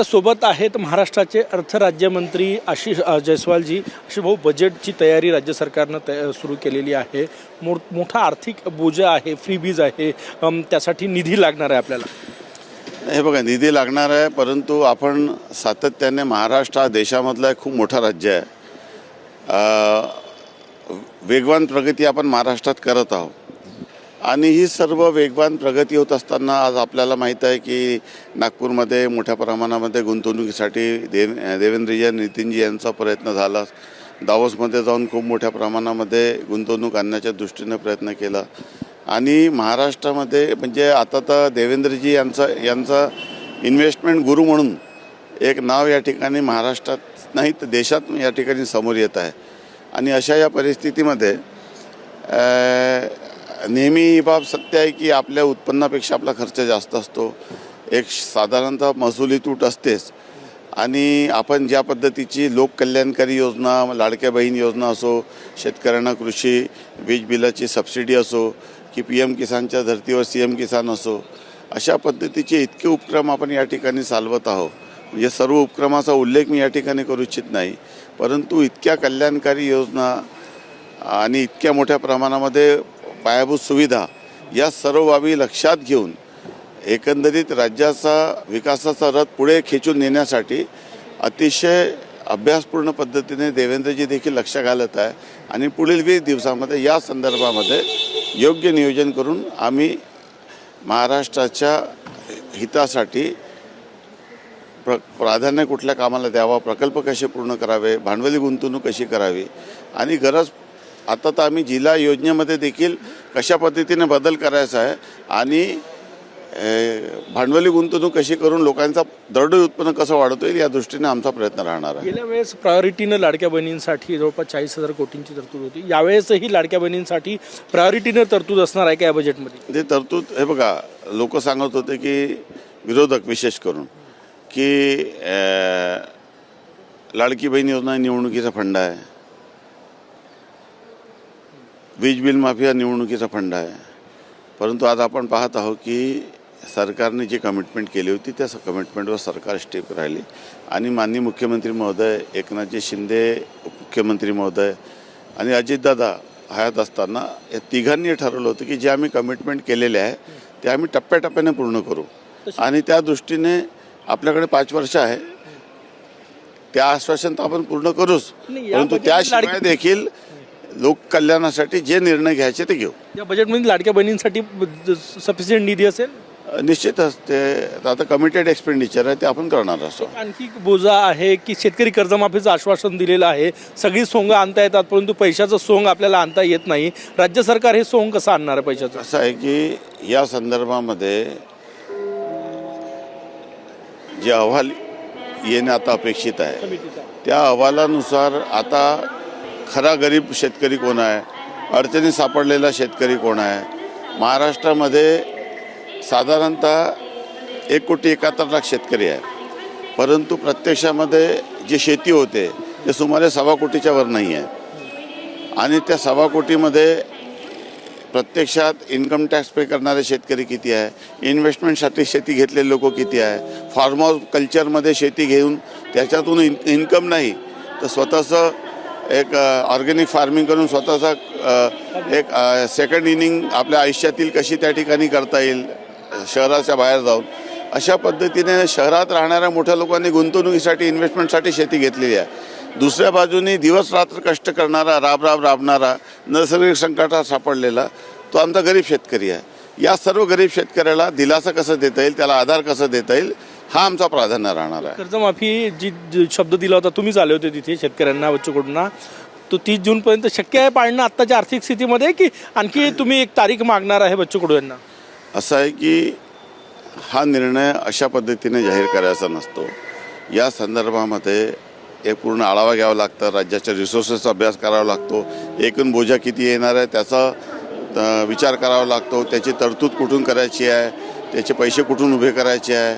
सोबत आहेत महाराष्ट्राचे अर्थ राज्यमंत्री आशिष जयस्वालजी। आशिष भाऊ, बजेटची तयारी राज्य सरकारनं सुरू केलेली आहे। मोठा आर्थिक बोजा आहे, फ्रीबीज आहे, त्यासाठी निधी लागणार आहे आपल्याला। हे बघा, निधी लागणार आहे, परंतु आपण सातत्याने महाराष्ट्र हा देशामधला खूप मोठा राज्य आहे। वेगवान प्रगती आपण महाराष्ट्रात करत आहोत आणि ही सर्व वेगवान प्रगती होत असताना आज आपल्याला माहीत आहे की नागपूरमध्ये मोठ्या प्रमाणामध्ये गुंतवणुकीसाठी देवेंद्रजी नितीनजी यांचा प्रयत्न झाला। दावोसमध्ये जाऊन खूप मोठ्या प्रमाणामध्ये गुंतवणूक आणण्याच्या दृष्टीने प्रयत्न केला आणि महाराष्ट्रामध्ये म्हणजे आता तर देवेंद्रजी यांचा इन्व्हेस्टमेंट गुरु म्हणून एक नाव या ठिकाणी महाराष्ट्रात नाही तर देशात या ठिकाणी समोर येत आहे। आणि अशा या परिस्थितीमध्ये नेहमी ही बाब सत्य आहे की आपल्या उत्पन्नापेक्षा आपला खर्च जास्त असतो। एक साधारणतः महसुली तूट असतेच आणि आपण ज्या पद्धतीची लोककल्याणकारी योजना, लाडक्या बहीण योजना असो, शेतकऱ्यांना कृषी वीज बिलाची सबसिडी असो की PM किसानच्या धर्तीवर CM किसान असो, अशा पद्धतीचे इतके उपक्रम आपण या ठिकाणी चालवत आहोत। म्हणजे सर्व उपक्रमाचा उल्लेख मी या ठिकाणी करू इच्छित नाही, परंतु इतक्या कल्याणकारी योजना आणि इतक्या मोठ्या प्रमाणामध्ये पायाभूत सुविधा या सर्व बाबी लक्षात घेऊन एकंदरीत राज्याचा विकासाचा रथ पुढे खेचून नेण्यासाठी अतिशय अभ्यासपूर्ण पद्धतीने देवेंद्रजी देखील लक्ष घालत आहे आणि पुढील 20 दिवसामध्ये या संदर्भामध्ये योग्य नियोजन करून आम्ही महाराष्ट्राच्या हितासाठी प्राधान्य कुठल्या कामाला द्यावा, प्रकल्प कसे पूर्ण करावे, भांडवली गुंतवणूक कशी करावी आणि गरज आता तर आम्ही जिल्हा योजनेमध्ये देखील कशा पद्धतीने बदल करायचा आहे आणि भांडवली गुंतवणूक कशी करून लोकांचा दरडोई उत्पन्न कसं वाढवता येईल या दृष्टीने आमचा प्रयत्न राहणार आहे। गेल्या वेळेस प्रायोरिटीनं लाडक्या बहिणींसाठी जवळपास 40,000 कोटींची तरतूद होती। यावेळेसही लाडक्या बहिणींसाठी प्रायोरिटीनं तरतूद असणार आहे का या बजेटमध्ये? ते तरतूद हे बघा, लोक सांगत होते की विरोधक विशेष करून की लाडकी बहीण योजना निवडणुकीचा फंड आहे, वीज बिल माफिया निवडणुकीचा फंड आहे, परंतु आज आपण पाहत आहोत की सरकारने जी कमिटमेंट केली होती त्या कमिटमेंटवर सरकार स्टेप राहिली आणि माननीय मुख्यमंत्री महोदय, एकनाथजी शिंदे मुख्यमंत्री महोदय आणि अजितदादा हयात असताना या तिघांनी ठरवलं होतं की जे आम्ही कमिटमेंट केलेले आहे ते आम्ही टप्प्याटप्प्याने पूर्ण करू आणि त्या दृष्टीने आपल्याकडे 5 वर्ष आहे, त्या आश्वासन तर आपण पूर्ण करूच, परंतु त्याशिवाय देखील लोक कल्याणासाठी जे निर्णय घ्यायचे ते घेऊ। या बजेटमध्ये लाडक्या बहिणींसाठी सफिशियंट निधी असेल? निश्चितच ते आता कमिटेड एक्सपेंडिचर आहे, ते आपण करणार असो। आणखी बोजा आहे की शेतकरी कर्जमाफीचं आश्वासन दिलेलं आहे, सगळी सोंग आणता येतात परंतु पैशाचं सोंग आपल्याला आणता येत नाही। राज्य सरकार हे सोंग कसं आणणार आहे पैशाचं? असं आहे की या संदर्भामध्ये जे अहवाल येणे आता अपेक्षित आहे त्या अहवालानुसार आता खरा गरीब शेतकरी कोण आहे, अडचणीत सापडलेला शेतकरी कोण आहे, महाराष्ट्रामध्ये साधारणतः 1,71,00,000 शेतकरी आहे, परंतु प्रत्यक्षामध्ये जे शेती होते ते सुमारे 1.25 कोटीच्या वर नाही आहे आणि त्या 1.25 कोटीमध्ये प्रत्यक्षात इन्कम टॅक्स पे करणारे शेतकरी किती आहे, इन्व्हेस्टमेंटसाठी शेती घेतलेले लोक किती आहे, फार्म हाऊस कल्चरमध्ये शेती घेऊन त्याच्यातून इन्कम नाही तर स्वतःचं एक ऑर्गॅनिक फार्मिंग करून स्वतःचा एक सेकंड इनिंग आपल्या आयुष्यातील कशी त्या ठिकाणी करता येईल शहराच्या बाहेर जाऊन, अशा पद्धतीने शहरात राहणाऱ्या मोठ्या लोकांनी गुंतवणुकीसाठी इन्व्हेस्टमेंटसाठी शेती घेतलेली आहे। दुसऱ्या बाजूने दिवस रात्र कष्ट करणारा, राबणारा, नैसर्गिक संकटात सापडलेला तो आमचा गरीब शेतकरी आहे। या सर्व गरीब शेतकऱ्याला दिलासा कसं देता येईल, त्याला आधार कसं देता येईल, हा आमचा प्राधान्य राहणार आहे। कर्जमाफी जी शब्द दिला होता, तुम्हीच आले होते तिथे शेतकऱ्यांना बच्चूकडूंना, तो 30 जूनपर्यंत शक्य आहे पाळणं आत्ताच्या आर्थिक स्थितीमध्ये की आणखी तुम्ही एक तारीख मागणार आहे बच्चू कडू यांना? असं आहे की हा निर्णय अशा पद्धतीने जाहीर करायचा नसतो, या संदर्भामध्ये एक पूर्ण आढावा घ्यावा लागतं, राज्याच्या रिसोर्सेसचा अभ्यास करावा लागतो, एकूण बोजा किती येणार आहे त्याचा विचार करावा लागतो, त्याची तरतूद कुठून करायची आहे, त्याचे पैसे कुठून उभे करायचे आहे,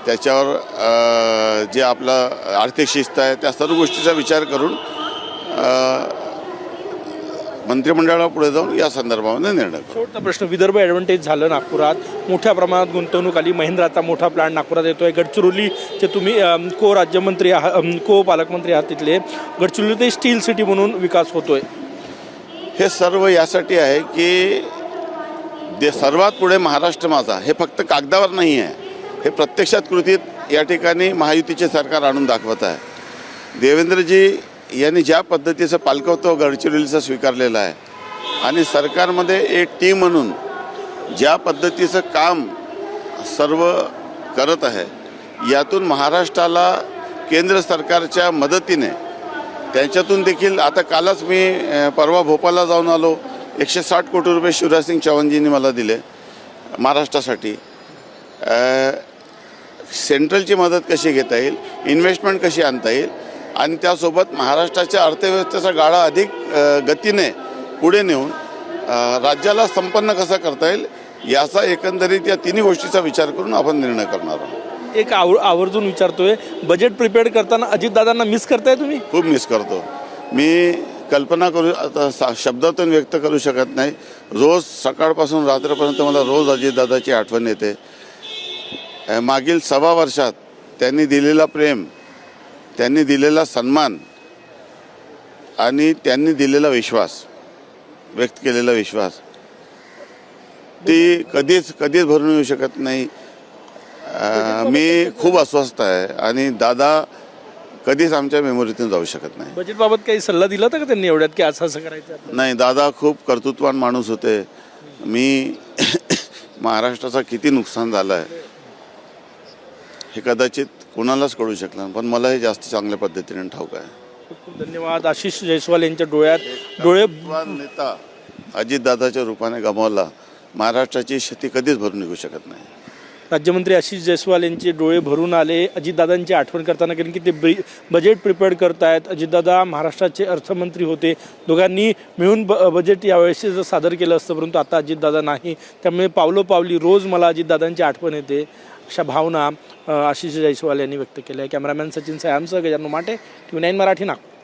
त्याच्यावर जे आपलं आर्थिक शिस्त आहे त्या सर्व गोष्टीचा विचार करून मंत्रिमंडळापुढे जाऊन या संदर्भामध्ये निर्णय करू. शेवटचा प्रश्न, विदर्भ ॲडव्हान्टेज झालं नागपुरात, मोठ्या प्रमाणात गुंतवणूक आली, महिंद्राचा मोठा प्लांट नागपुरात येतोय, गडचिरोलीचे तुम्ही को राज्यमंत्री आहात, को पालकमंत्री आहात तिथले, गडचिरोली ते स्टील सिटी म्हणून विकास होतोय. हे सर्व यासाठी आहे की सर्वात पुढे महाराष्ट्र माझा हे फक्त कागदावर नाही आहे, हे प्रत्यक्षात कृतीत या ठिकाणी महायुतीचे सरकार आणून दाखवत आहे. देवेंद्रजी यांनी ज्या पद्धतीचं पालकत्व गडचिरोलीचं स्वीकारलेलं आहे आणि सरकारमध्ये एक टीम म्हणून ज्या पद्धतीचं काम सर्व करत आहे, यातून महाराष्ट्राला केंद्र सरकारच्या मदतीने त्यांच्यातून देखील आता कालच मी परवा भोपाळला जाऊन आलो, 160 कोटी रुपये शिवराजसिंग चौहानजींनी मला दिले महाराष्ट्रासाठी. सेंट्रलची मदत कशी घेता येईल, इन्व्हेस्टमेंट कशी आणता येईल आणि त्यासोबत महाराष्ट्राच्या अर्थव्यवस्थेचा गाडा अधिक गतीने पुढे नेऊन राज्याला संपन्न कसा करता येईल याचा एकंदरीत या तिन्ही गोष्टीचा विचार करून आपण निर्णय करणार आहोत. एक आवर्जून विचारतोय, बजेट प्रिपेअर करताना अजितदादांना मिस करताय तुम्ही? खूप मिस करतो मी. कल्पना करू आता शब्दातून व्यक्त करू शकत नाही. रोज सकाळपासून रात्रीपर्यंत मला रोज अजितदादाची आठवण येते. मागील 6 वर्षात त्यांनी दिलेला प्रेम, त्यांनी दिलेला सन्मान आणि त्यांनी दिलेला विश्वास, व्यक्त केलेला विश्वास, ती कधीच भरून येऊ शकत नाही. मी खूप अस्वस्थ आहे आणि दादा कधीच आमच्या मेमोरीतून जाऊ शकत नाही. बजेटबाबत काही सल्ला दिला होता का त्यांनी एवढ्यात की असं असं करायचं? नाही, दादा खूप कर्तृत्ववान माणूस होते. मी महाराष्ट्राचं किती नुकसान झालं आहे हे कदाचित कोणालाच कळू शकलं नाही, पण मला हे जास्त चांगल्या पद्धतीने ठाऊक आहे. खूप खूप धन्यवाद. आशिष जयस्वाल यांच्या डोळे नेता अजितदादाच्या रूपाने गमावला. महाराष्ट्राची शेती कधीच भरून निघू शकत नाही. राज्यमंत्री आशिष जयस्वाल यांचे डोळे भरून आले अजितदादांची आठवण करताना, कारण की ते बजेट प्रिपेअर करतायत. अजितदादा महाराष्ट्राचे अर्थमंत्री होते, दोघांनी मिळून बजेट यावेळेस सादर केलं असतं, परंतु आता अजितदादा नाही. त्यामुळे पावलोपावली रोज मला अजितदादांची आठवण येते, अशा भावना आशिष जयस्वाल यांनी व्यक्त केल्या. कॅमेरामॅन सचिन सायांसह गजानन माटे, TV9 मराठी, नागपूर.